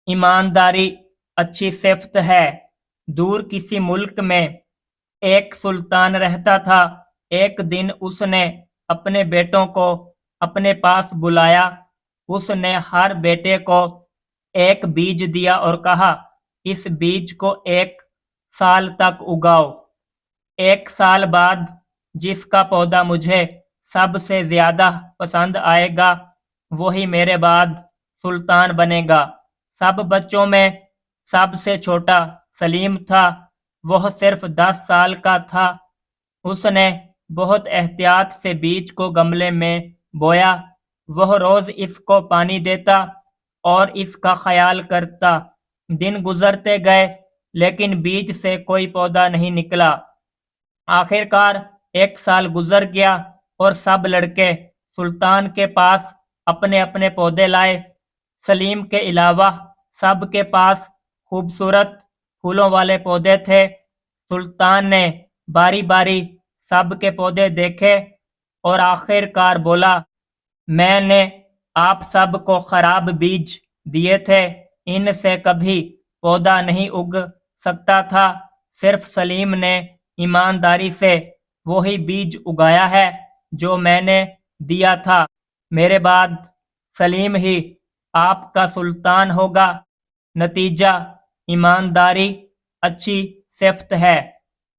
ایمانداری اچھی صفت ہے۔ دور کسی ملک میں ایک سلطان رہتا تھا۔ ایک دن اس نے اپنے بیٹوں کو اپنے پاس بلایا۔ اس نے ہر بیٹے کو ایک بیج دیا اور کہا، اس بیج کو 1 سال تک اگاؤ۔ 1 سال بعد جس کا پودا مجھے سب سے زیادہ پسند آئے گا وہی میرے بعد سلطان بنے گا۔ سب بچوں میں سب سے چھوٹا سلیم تھا۔ وہ صرف 10 سال کا تھا۔ اس نے بہت احتیاط سے بیج کو گملے میں بویا۔ وہ روز اس کو پانی دیتا اور اس کا خیال کرتا۔ دن گزرتے گئے لیکن بیج سے کوئی پودا نہیں نکلا۔ آخر کار 1 سال گزر گیا اور سب لڑکے سلطان کے پاس اپنے اپنے پودے لائے۔ سلیم کے علاوہ سب کے پاس خوبصورت پھولوں والے پودے تھے۔ سلطان نے باری باری سب کے پودے دیکھے اور آخر کار بولا، میں نے آپ سب کو خراب بیج دیے تھے، ان سے کبھی پودا نہیں اگ سکتا تھا۔ صرف سلیم نے ایمانداری سے وہی بیج اگایا ہے جو میں نے دیا تھا۔ میرے بعد سلیم ہی آپ کا سلطان ہوگا۔ نتیجہ ایمانداری اچھی صفت ہے۔